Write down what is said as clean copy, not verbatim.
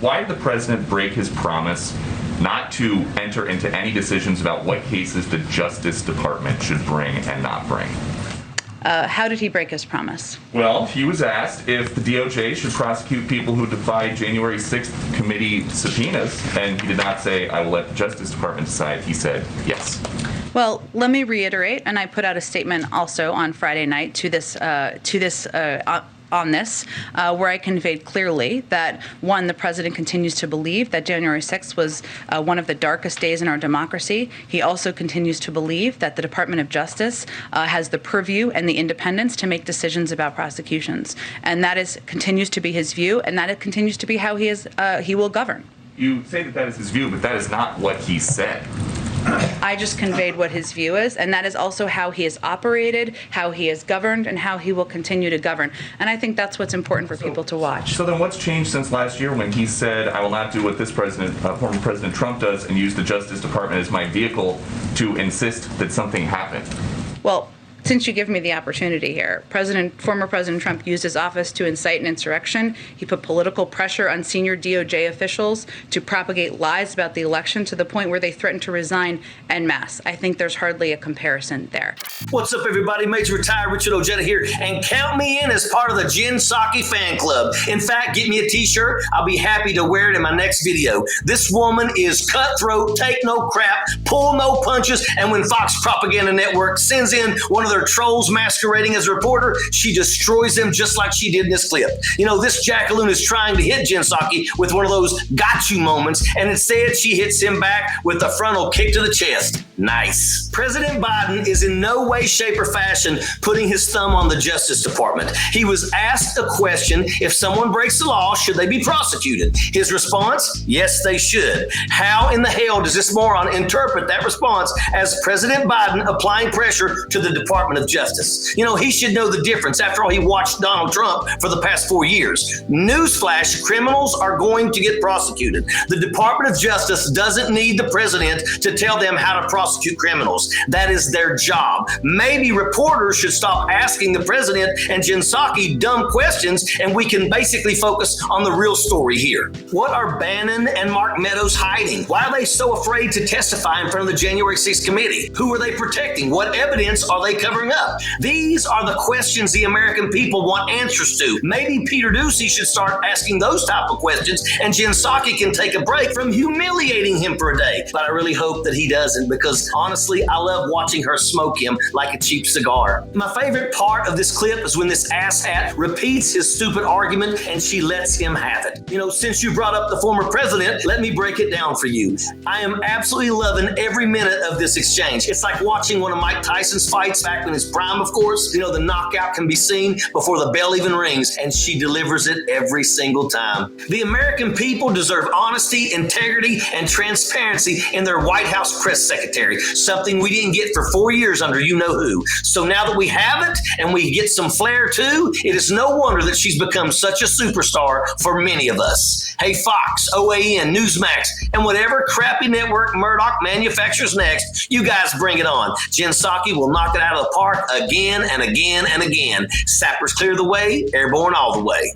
Why did the president break his promise not to enter into any decisions about what cases the Justice Department should bring and not bring? How did he break his promise? Well, he was asked if the DOJ should prosecute people who defied January 6th committee subpoenas, and he did not say, I will let the Justice Department decide. He said yes. Well, let me reiterate, and I put out a statement also on Friday night on this, where I conveyed clearly that, one, the president continues to believe that January 6th was one of the darkest days in our democracy. He also continues to believe that the Department of Justice has the purview and the independence to make decisions about prosecutions. And that continues to be his view, and that it continues to be how he will govern. You say that is his view, but that is not what he said. I just conveyed what his view is, and that is also how he has operated, how he has governed, and how he will continue to govern. And I think that's what's important for people to watch. So then what's changed since last year when he said, I will not do what this former President Trump does and use the Justice Department as my vehicle to insist that something happened? Well, since you give me the opportunity here, former President Trump used his office to incite an insurrection. He put political pressure on senior DOJ officials to propagate lies about the election to the point where they threatened to resign en masse. I think there's hardly a comparison there. What's up, everybody? Major Retired Richard Ojeda here, and count me in as part of the Psaki fan club. In fact, get me a t-shirt. I'll be happy to wear it in my next video. This woman is cutthroat, take no crap, pull no punches, and when Fox Propaganda Network sends in one of their trolls masquerading as a reporter, she destroys them just like she did in this clip. You know, this jackaloon is trying to hit Psaki with one of those got you moments, and instead she hits him back with a frontal kick to the chest. Nice. President Biden is in no way, shape, or fashion putting his thumb on the Justice Department. He was asked a question: if someone breaks the law, should they be prosecuted? His response: yes, they should. How in the hell does this moron interpret that response as President Biden applying pressure to the Department of Justice? You know, he should know the difference. After all, he watched Donald Trump for the past 4 years. Newsflash, criminals are going to get prosecuted. The Department of Justice doesn't need the president to tell them how to prosecute criminals. That is their job. Maybe reporters should stop asking the president and Psaki dumb questions, and we can basically focus on the real story here. What are Bannon and Mark Meadows hiding? Why are they so afraid to testify in front of the January 6th committee? Who are they protecting? What evidence are they covering up? These are the questions the American people want answers to. Maybe Peter Doocy should start asking those type of questions, and Psaki can take a break from humiliating him for a day. But I really hope that he doesn't, because honestly, I love watching her smoke him like a cheap cigar. My favorite part of this clip is when this asshat repeats his stupid argument and she lets him have it. You know, since you brought up the former president, let me break it down for you. I am absolutely loving every minute of this exchange. It's like watching one of Mike Tyson's fights back in his prime, of course. You know, the knockout can be seen before the bell even rings, and she delivers it every single time. The American people deserve honesty, integrity, and transparency in their White House press secretary, something we didn't get for 4 years under you-know-who. So now that we have it, and we get some flair too, it is no wonder that she's become such a superstar for many of us. Hey, Fox, OAN, Newsmax, and whatever crappy network Murdoch manufactures next, you guys bring it on. Psaki will knock it out of the park again and again and again. Sappers clear the way, airborne all the way.